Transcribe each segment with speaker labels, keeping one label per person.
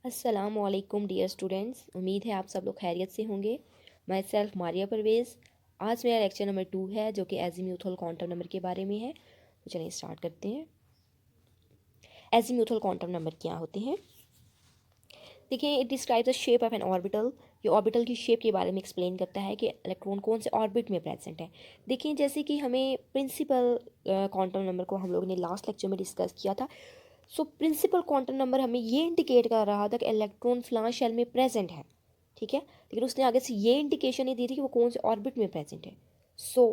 Speaker 1: अस्सलामुअलैकुम dear students, उम्मीद है आप सब लोग खैरियत से होंगे। Myself Maria Parvez. आज मेरा लेक्चर नंबर 2 है जो कि एजीम्यूथल क्वांटम नंबर के बारे में है। तो चलिए स्टार्ट करते हैं। एजीम्यूथल क्वांटम नंबर क्या होते हैं? देखिए, it describes the shape of an orbital. ये ऑर्बिटल की शेप के बारे में एक्सप्लेन करता है कि इलेक्ट्रॉन कौन से ऑर्बिट में प्रेजेंट है। देखिए, जैसे कि हमें प्रिंसिपल क्वांटम नंबर को हम लोगों ने लास्ट लेक्चर में डिस्कस किया था। सो प्रिंसिपल क्वांटम नंबर हमें ये इंडिकेट कर रहा था कि इलेक्ट्रॉन फलां शेल में प्रेजेंट है, ठीक है। लेकिन उसने आगे से ये इंडिकेशन नहीं दी थी कि वो कौन से ऑर्बिट में प्रेजेंट है। So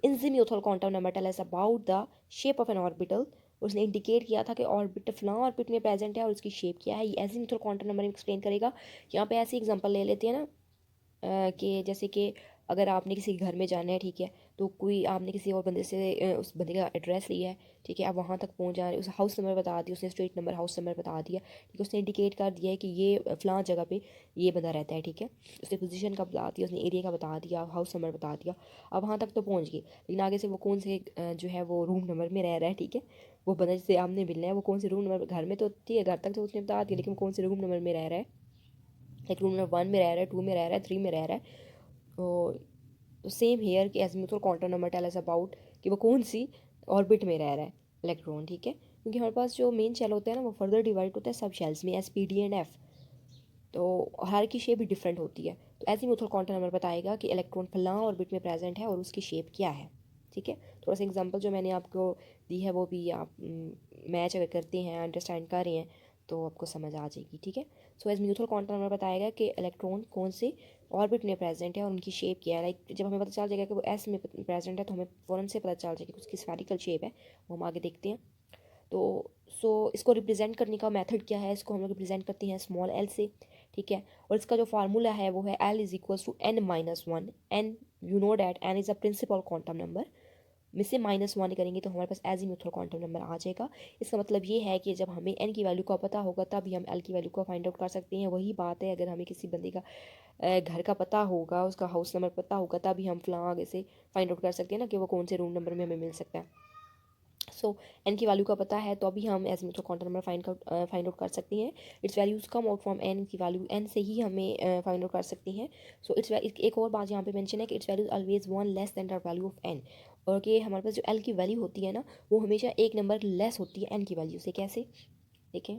Speaker 1: azimuthal quantum number tell us about the shape of an orbital. उसने इंडिकेट किया था कि ऑर्बिट फलां ऑर्बिट में प्रेजेंट है और उसकी शेप क्या है। ये एजीम्यूथल क्वांटम नंबर एक्सप्लेन करेगा। यहाँ पे ऐसी एग्जांपल ले लेते हैं ना, कि जैसे कि अगर आपने किसी घर में जाना है, ठीक है, तो कोई आपने किसी और बंदे से उस बंदे का एड्रेस लिया है, ठीक है, आप वहाँ तक पहुँच जा रहे हैं, उस हाउस नंबर बता दिया उसने, स्ट्रीट नंबर हाउस नंबर बता दिया, ठीक है, उसने इंडिकेट कर दिया है कि ये फ़लाँ जगह पे ये बंदा रहता है, ठीक है। उसने पोजीशन का बता दिया, उसने एरिया का बता दिया, हाउस नंबर बता दिया। अब वहाँ तक तो पहुँच गए, लेकिन आगे से वो कौन से जो है वो रूम नंबर में रह रहा है, ठीक है। वो बंदा जिससे आपने मिलना है वो कौन से रूम नंबर, घर में तो ठीक है, घर तक तो उसने बता दिया, लेकिन वो कौन से रूम नंबर में रह रहा है, लाइक रूम नंबर 1 में रह रहा है, 2 में रह रहा है, 3 में रह रहा है। तो सेम हेयर कि azimuthal quantum number tell us about कि वो कौन सी ऑर्बिट में रह रहा है इलेक्ट्रॉन, ठीक है। क्योंकि हमारे पास जो मेन शेल होता है ना वो फर्दर डिवाइड होता है सब शेल्स में, S P D and F. तो हर की शेप भी डिफरेंट होती है। तो एजीमुथल क्वांटम नंबर बताएगा कि इलेक्ट्रॉन फलां ऑर्बिट में प्रेजेंट है और उसकी शेप क्या है, ठीक है। थोड़ा सा एग्जांपल जो मैंने आपको दी है वो भी आप मैच अगर करते हैं, अंडरस्टैंड कर रहे हैं, तो आपको समझ आ जाएगी, ठीक है। सो एजीमुथल क्वांटम नंबर बताएगा कि इलेक्ट्रॉन कौन से ऑर्बिट में प्रेजेंट है और उनकी शेप क्या है। लाइक जब हमें पता चल जाएगा कि वो एस में प्रेजेंट है तो हमें फ़ौरन से पता चल जाएगा कि उसकी स्फेरिकल शेप है। वो हम आगे देखते हैं। तो इसको रिप्रेजेंट करने का मेथड क्या है, इसको हम लोग रिप्रेजेंट करते हैं स्मॉल एल से, ठीक है। और इसका जो फार्मूला है वो है l is equals to n minus one. N, you know that n is a principal quantum number. में से -1 करेंगे तो हमारे पास एजीमुथल क्वांटम नंबर आ जाएगा। इसका मतलब ये है कि जब हमें एन की वैल्यू का पता होगा तभी हम एल की वैल्यू को फाइंड आउट कर सकते हैं। वही बात है, अगर हमें किसी बंदे का घर का पता होगा, उसका हाउस नंबर पता होगा, तभी हम फलां आगे से फाइंड आउट कर सकते हैं ना कि वो कौन से रूम नंबर में हमें मिल सकता है। सो एन की वैल्यू का पता है तो अभी हम azimuthal quantum number find out कर सकते हैं। Its values come out from n की वैल्यू, एन से ही हमें फाइंड आउट कर सकते हैं। सो एक और बात यहाँ पे मेंशन है कि its values always 1 less than the value of n. और कि हमारे पास जो एल की वैल्यू होती है ना वो हमेशा एक नंबर लेस होती है एन की वैल्यू से। कैसे देखें,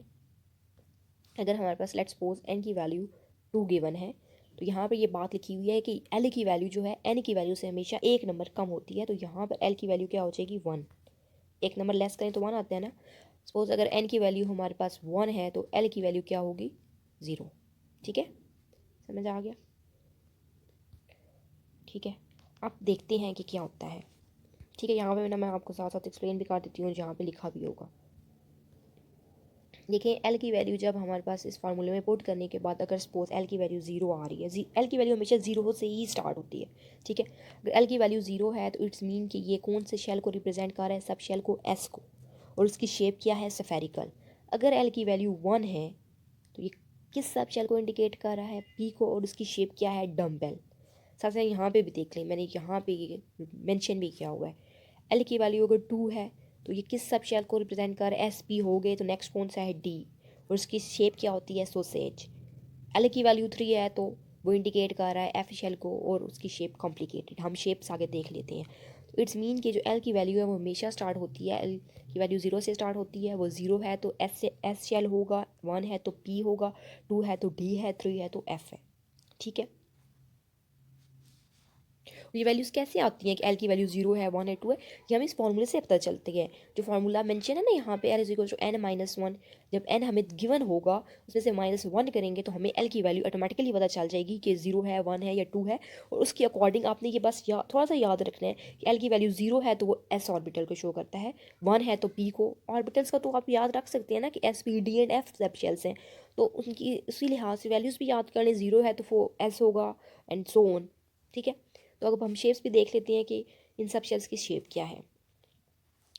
Speaker 1: अगर हमारे पास लेट्स सपोज एन की वैल्यू 2 गिवन है, तो यहाँ पर ये बात लिखी हुई है कि एल की वैल्यू जो है एन की वैल्यू से हमेशा एक नंबर कम होती है। तो यहाँ पर एल की वैल्यू क्या हो जाएगी, 1। एक नंबर लेस करें तो 1 आता है ना। सपोज अगर एन की वैल्यू हमारे पास 1 है तो एल की वैल्यू क्या होगी, 0, ठीक है। समझ आ गया, ठीक है। अब देखते हैं कि क्या होता है, ठीक है। यहाँ पे ना मैं आपको साथ साथ एक्सप्लेन भी कर देती हूँ जहाँ पे लिखा भी होगा। देखिए, एल की वैल्यू जब हमारे पास इस फार्मूले में पुट करने के बाद अगर सपोज एल की वैल्यू 0 आ रही है, एल की वैल्यू हमेशा 0 से ही स्टार्ट होती है, ठीक है। अगर एल की वैल्यू 0 है तो इट्स मीन कि ये कौन से शेल को रिप्रेजेंट कर रहा है, सब शेल को, एस को। और उसकी शेप क्या है, स्फेरिकल। अगर एल की वैल्यू 1 है तो ये किस सब शेल को इंडिकेट कर रहा है, पी को। और उसकी शेप क्या है, डम्बेल। साथ साथ यहाँ पे भी देख लें, मैंने यहाँ पे मेंशन भी किया हुआ है। एल की वैल्यू अगर 2 है तो ये किस सब शेल को रिप्रेजेंट कर, एस पी हो गए, तो नेक्स्ट कौन सा है, डी। और उसकी शेप क्या होती है, सोसेज। एल की वैल्यू 3 है तो वो इंडिकेट कर रहा है एफ शेल को और उसकी शेप कॉम्प्लिकेटेड। हम शेप्स आगे देख लेते हैं। तो इट्स मीन कि जो एल की वैल्यू है वो हमेशा स्टार्ट होती है, एल की वैल्यू 0 से स्टार्ट होती है। वो 0 है तो एस शेल होगा, 1 है तो पी होगा, 2 है तो डी है, 3 है तो एफ है, ठीक है। ये वैल्यूज़ कैसे आती हैं कि एल की वैल्यू 0 है, 1 है, 2 है, ये हमें इस फॉर्मूले से पता चलती है। जो फार्मूला मेंशन है ना यहाँ पे, l is equal to n minus one. जब एन हमें गिवन होगा उसमें से -1 करेंगे तो हमें एल की वैल्यू ऑटोमेटिकली पता चल जाएगी कि 0 है, 1 है या 2 है। और उसके अकॉर्डिंग आपने ये बस थोड़ा सा याद रखना है कि एल की वैल्यू 0 है तो वो एस ऑर्बिटल को शो करता है, 1 है तो पी को। ऑर्बिटल्स का तो आप याद रख सकते हैं ना कि S P D and F सब शेल्स हैं, तो उनकी उसी लिहाज से वैल्यूज़ भी याद कर लें। 0 है तो वो एस होगा एंड सो ऑन, ठीक है। तो अब हम शेप्स भी देख लेते हैं कि इन सब शेल्स की शेप क्या है।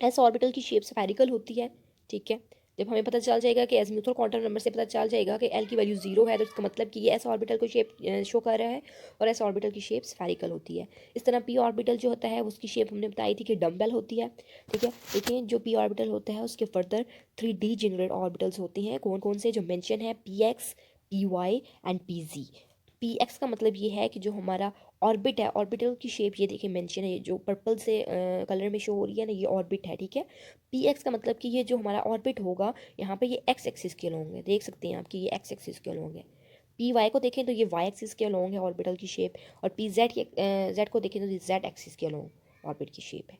Speaker 1: एस ऑर्बिटल की शेप स्फेरिकल होती है, ठीक है। जब हमें पता चल जाएगा कि एज़ीमुथल क्वांटम नंबर से पता चल जाएगा कि एल की वैल्यू 0 है, तो इसका मतलब कि ये एस ऑर्बिटल को शेप शो कर रहा है, और एस ऑर्बिटल की शेप स्फेरिकल होती है। इस तरह पी ऑर्बिटल जो होता है उसकी शेप हमने बताई थी कि डम्बेल होती है, ठीक है। देखिए जो पी ऑर्बिटल होता है उसके फर्दर 3 डीजेनरेट ऑर्बिटल्स होते हैं। कौन कौन से जो मेंशन है, p x, p y and p z. P x का मतलब ये है कि जो हमारा ऑर्बिट है, ऑर्बिटल की शेप ये देखिए मेंशन है, जो पर्पल से कलर में शो हो रही है ना, ये ऑर्बिट है, ठीक है। पी एक्स का मतलब कि ये जो हमारा ऑर्बिट होगा, यहाँ पे ये एक्स एक्सिस के अलॉन्ग है, देख सकते हैं आप कि ये एक्स एक्सिस के अलॉन्ग है। पी वाई को देखें तो ये वाई एक्सिस के अलॉन्ग है ऑर्बिटल की शेप, और पी जेड जेड को देखें तो ये जेड एक्सिस के अलॉन्ग ऑर्बिट की शेप है,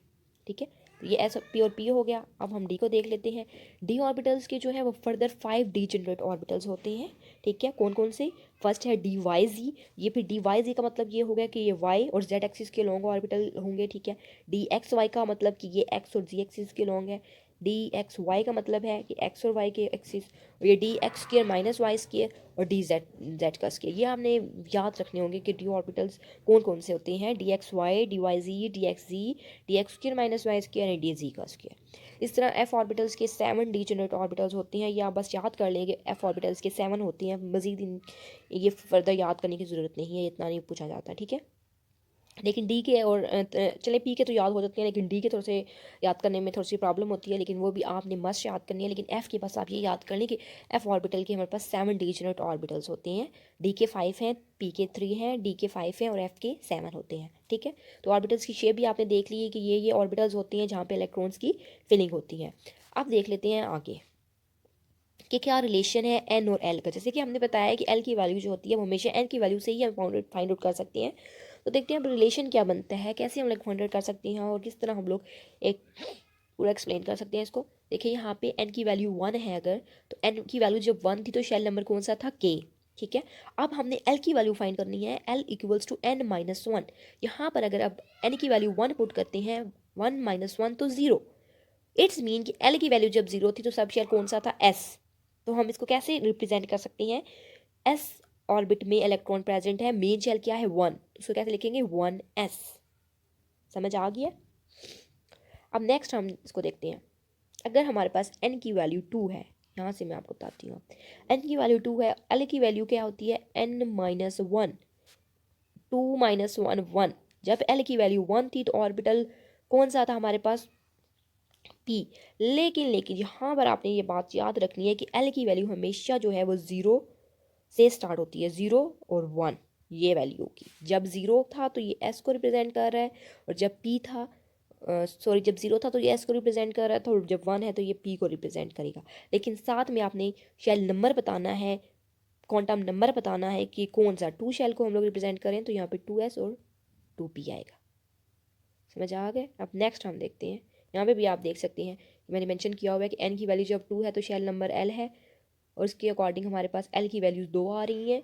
Speaker 1: ठीक है। तो ये एस पी और पी हो गया। अब हम डी को देख लेते हैं। डी ऑर्बिटल्स के जो है वो फर्दर 5 डीजेनरेट ऑर्बिटल्स होते हैं, ठीक है। कौन कौन से? फर्स्ट है डी वाई जी। ये फिर डी वाई जी का मतलब ये हो गया कि ये वाई और जेड एक्सिस के लॉन्ग ऑर्बिटल होंगे, ठीक है। डी एक्स वाई का मतलब कि ये एक्स और जी एक्सिस के लॉन्ग है। डी एक्स वाई का मतलब है कि एक्स और वाई के एक्सिस, और ये d x square minus y square, और डी जेड जेड का स्क्र। ये हमने याद रखने होंगे कि डी ऑर्बिटल्स कौन कौन से होते हैं। D x y, d y z, d x z, d x square minus y square, and d z का स्क्र। इस तरह एफ ऑर्बिटल्स के 7 डीजेनरेट ऑर्बिटल्स होते हैं, या बस याद कर लेंगे एफ ऑर्बिटल्स के 7 होती हैं, मजीद ये फर्दर याद करने की ज़रूरत नहीं है, इतना नहीं पूछा जाता, ठीक है। लेकिन डी के और चले पी के तो याद हो जाते हैं, लेकिन डी के थोड़े से याद करने में थोड़ी सी प्रॉब्लम होती है, लेकिन वो भी आपने मस्ट याद करनी है। लेकिन एफ़ के पास आप ये याद कर लें कि एफ़ ऑर्बिटल के हमारे पास 7 डीजेनरेट ऑर्बिटल्स होते हैं। डी के 5 हैं, पी के 3 हैं, डी के 5 हैं, और एफ़ के 7 होते हैं, ठीक है। तो ऑर्बिटल्स की शेप भी आपने देख ली है कि ये ऑर्बिटल्स होती हैं जहाँ पे इलेक्ट्रॉन्स की फिलिंग होती है। अब देख लेते हैं आगे कि क्या रिलेशन है एन और एल का। जैसे कि हमने बताया कि एल की वैल्यू जो होती है वो हमेशा एन की वैल्यू से ही हम फाइंड आउट कर सकते हैं। तो देखते हैं अब रिलेशन क्या बनता है, कैसे हम लोग फाइंड आउट कर सकते हैं, और किस तरह हम लोग एक पूरा एक्सप्लेन कर सकते हैं इसको। देखिए यहाँ पे एन की वैल्यू 1 है अगर, तो एन की वैल्यू जब 1 थी तो शेल नंबर कौन सा था, के, ठीक है। अब हमने एल की वैल्यू फाइंड करनी है, l equals to n minus 1। यहाँ पर अगर अब एन की वैल्यू 1 पुट करते हैं, 1 माइनस 1 तो 0। इट्स मीन कि एल की वैल्यू जब 0 थी तो सब शेल कौन सा था, एस। तो हम इसको कैसे रिप्रेजेंट कर सकते हैं, एस ऑर्बिट में इलेक्ट्रॉन प्रेजेंट है, मेन शेल क्या है 1, तो उसको कैसे लिखेंगे 1s। समझ आ गया। अब नेक्स्ट हम इसको देखते हैं। अगर हमारे पास n की वैल्यू 2 है, यहाँ से मैं आपको बताती हूँ, n की वैल्यू 2 है, l की वैल्यू क्या होती है, n माइनस 1, 2 माइनस 1 1। जब l की वैल्यू 1 थी तो ऑर्बिटल कौन सा था हमारे पास, p। लेकिन यहाँ पर आपने ये बात याद रखनी है कि l की वैल्यू हमेशा जो है वो 0 से स्टार्ट होती है, 0 और 1 ये वैल्यू की। जब 0 था तो ये s को रिप्रेजेंट कर रहा है, और जब p था सॉरी जब 0 था तो ये s को रिप्रेजेंट कर रहा था, और जब 1 है तो ये p को रिप्रेजेंट करेगा। लेकिन साथ में आपने शेल नंबर बताना है, क्वांटम नंबर बताना है कि कौन सा 2 शेल को हम लोग रिप्रेजेंट करें, तो यहाँ पे 2s और 2p आएगा। समझ आ गए। अब नेक्स्ट हम देखते हैं, यहाँ पे भी आप देख सकते हैं मैंने मेंशन किया हुआ है कि n की वैल्यू जब 2 है तो शेल नंबर l है, और उसके अकॉर्डिंग हमारे पास l की वैल्यूज़ 2 आ रही हैं।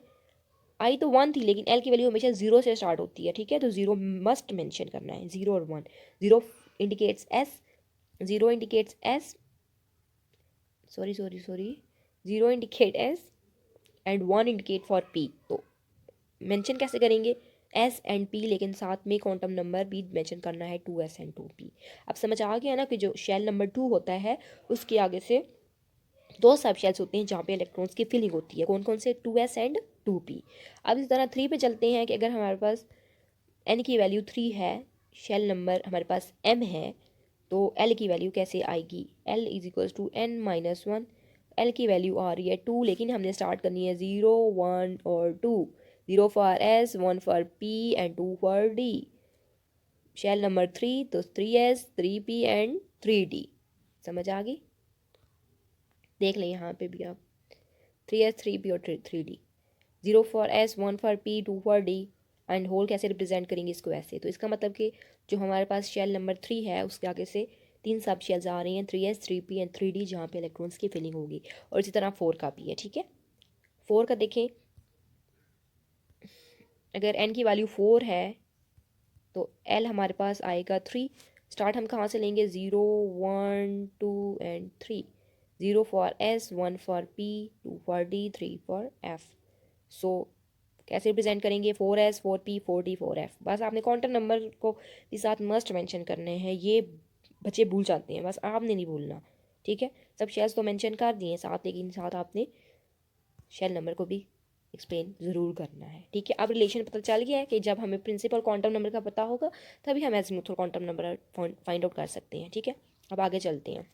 Speaker 1: आई तो 1 थी लेकिन l की वैल्यू हमेशा 0 से स्टार्ट होती है, ठीक है। तो 0 मस्ट मेंशन करना है, 0 और 1। 0 indicates s, 0 indicates s, sorry 0 indicate s and 1 indicate for p। तो मेंशन कैसे करेंगे, s एंड p, लेकिन साथ में क्वांटम नंबर भी मेंशन करना है 2s एंड 2p। अब समझ आ गया ना कि जो शेल नंबर 2 होता है उसके आगे से 2 सब शेल्स होते हैं जहाँ पे इलेक्ट्रॉन्स की फिलिंग होती है, कौन कौन से, 2s एंड 2p। अब इस तरह 3 पे चलते हैं कि अगर हमारे पास n की वैल्यू 3 है, शेल नंबर हमारे पास m है, तो l की वैल्यू कैसे आएगी, l is equals to n minus 1। l की वैल्यू आ रही है 2, लेकिन हमने स्टार्ट करनी है 0 1 और 2, 0 for s, 1 for p and 2 for d। Shell number 3 तो 3s, 3p एंड 3d। समझ आ गई। देख लें यहाँ पे भी आप 3s, 3p और 3d, 0 for s, 1 for p, 2 for d, and whole कैसे रिप्रेजेंट करेंगे इसको ऐसे। तो इसका मतलब कि जो हमारे पास शेल नंबर 3 है उसके आगे से 3 सब शेल्स आ रही हैं, 3s, 3p एंड 3d, जहाँ पे इलेक्ट्रॉन्स की फिलिंग होगी। और इसी तरह 4 का भी है, ठीक है। 4 का देखें, अगर n की वैल्यू 4 है तो l हमारे पास आएगा 3। स्टार्ट हम कहाँ से लेंगे, 0 1 2 and 3, 0 for s, 1 for p, 2 for d, 3 for f। सो कैसे रिप्रेजेंट करेंगे, 4s, 4p, 4d, 4f। बस आपने क्वांटम नंबर को भी साथ मस्ट मेंशन करने हैं, ये बच्चे भूल जाते हैं, बस आपने नहीं भूलना, ठीक है, सब शेल्स तो मेंशन कर दिए साथ, लेकिन साथ आपने शेल नंबर को भी एक्सप्लेन ज़रूर करना है। ठीक है, अब रिलेशन पता चल गया है कि जब हमें प्रिंसिपल क्वांटम नंबर का पता होगा तभी हम azimuthal quantum number find out कर सकते हैं। ठीक है, अब आगे चलते हैं।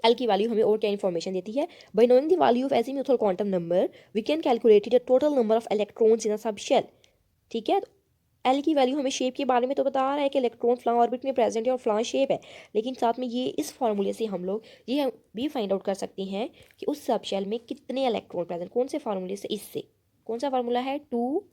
Speaker 1: एल की वैल्यू हमें और क्या इन्फॉर्मेशन देती है। By knowing the value of azimuthal quantum number we can calculate the total number of electrons in a subshell. ठीक है, एल की वैल्यू हमें शेप के बारे में तो बता रहा है कि इलेक्ट्रॉन फ्लां ऑर्बिट में प्रेजेंट है और फ्लां शेप है, लेकिन साथ में ये इस फार्मूले से हम लोग ये भी फाइंड आउट कर सकते हैं कि उस सब शेल में कितने इलेक्ट्रॉन प्रेजेंट। कौन से फार्मूले से? इससे। कौन सा फार्मूला है? 2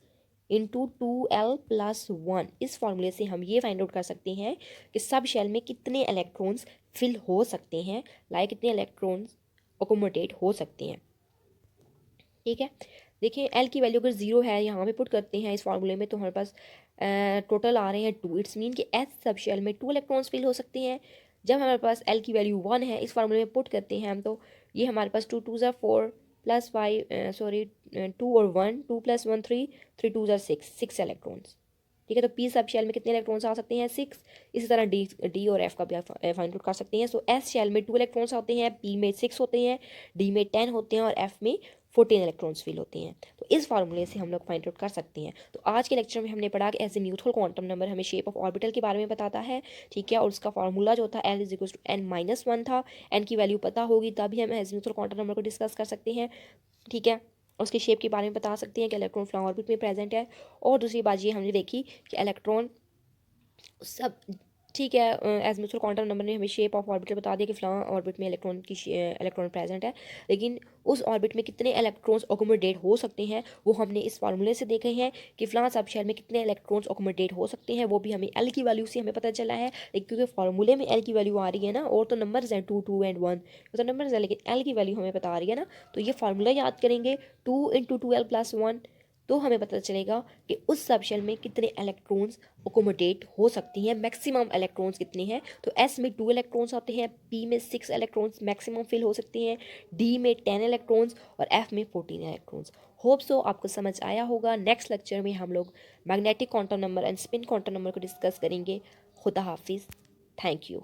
Speaker 1: × 2L+1। इस फार्मूले से हम ये फाइंड आउट कर सकते हैं कि सब शेल में कितने इलेक्ट्रॉन्स फिल हो सकते हैं, लाइक कितने इलेक्ट्रॉन्स अकोमोडेट हो सकते हैं। ठीक है, देखिए एल की वैल्यू अगर 0 है, यहाँ पे पुट करते हैं इस फार्मूले में, तो हमारे पास टोटल आ रहे हैं 2। इट्स मीन कि एस सब शेल में 2 इलेक्ट्रॉन्स फिल हो सकते हैं। जब हमारे पास एल की वैल्यू 1 है, इस फार्मूले में पुट करते हैं हम, तो ये हमारे पास 2 2 4 प्लस 5 सॉरी 2 और 1, 2 + 1 3, 3 2 6 इलेक्ट्रॉन्स। ठीक है, तो पी सब शेल में कितने इलेक्ट्रॉन्स आ सकते हैं? 6। इसी तरह डी और एफ का भी फाइंड आउट कर सकते हैं। सो एस शेल में 2 इलेक्ट्रॉन्स होते हैं, पी में 6 होते हैं, डी में 10 होते हैं और एफ में 14 इलेक्ट्रॉन्स फिल होते हैं। तो इस फार्मूले से हम लोग फाइंड आउट कर सकते हैं। तो आज के लेक्चर में हमने पढ़ा कि एजीमुथल क्वांटम नंबर हमें शेप ऑफ ऑर्बिटल के बारे में बताता है। ठीक है, और उसका फार्मूला जो था L = n-1 था। n की वैल्यू पता होगी तभी हम एजीमुथल क्वांटम नंबर को डिस्कस कर सकते हैं। ठीक है, उसके शेप के बारे में बता सकते हैं कि इलेक्ट्रॉन फ्लां ऑर्बिट में प्रेजेंट है। और दूसरी बात ये हमने देखी कि इलेक्ट्रॉन सब ठीक है, एजीमुथल क्वांटम नंबर ने हमें शेप ऑफ ऑर्बिटल बता दिया कि फ्लां ऑर्बिट में इलेक्ट्रॉन प्रेजेंट है, लेकिन उस ऑर्बिट में कितने इलेक्ट्रॉन्स अकोमोडेट हो सकते हैं वो हमने इस फार्मूले से देखे हैं कि फ्लां सब शेल में कितने इलेक्ट्रॉन्स अकोमोडेट हो सकते हैं। वो भी हमें एल की वैल्यू से हमें पता चला है, लेकिन क्योंकि फार्मूले में एल की वैल्यू आ रही है ना, और तो नंबर्स हैं 2 2 और 1, तो नंबर्स है, लेकिन एल की वैल्यू हमें बता रही है ना, तो ये फार्मूला याद करेंगे 2 × 2L+1, तो हमें पता चलेगा कि उस सब शेल में कितने इलेक्ट्रॉन्स अकोमोडेट हो सकती हैं, मैक्सिमम इलेक्ट्रॉन्स कितने हैं। तो एस में 2 इलेक्ट्रॉन्स आते हैं, पी में 6 इलेक्ट्रॉन्स मैक्सिमम फिल हो सकते हैं, डी में 10 इलेक्ट्रॉन्स और एफ में 14 इलेक्ट्रॉन्स। होप सो आपको समझ आया होगा। नेक्स्ट लेक्चर में हम लोग magnetic quantum number and spin quantum number को डिस्कस करेंगे। खुदा हाफिज़, थैंक यू।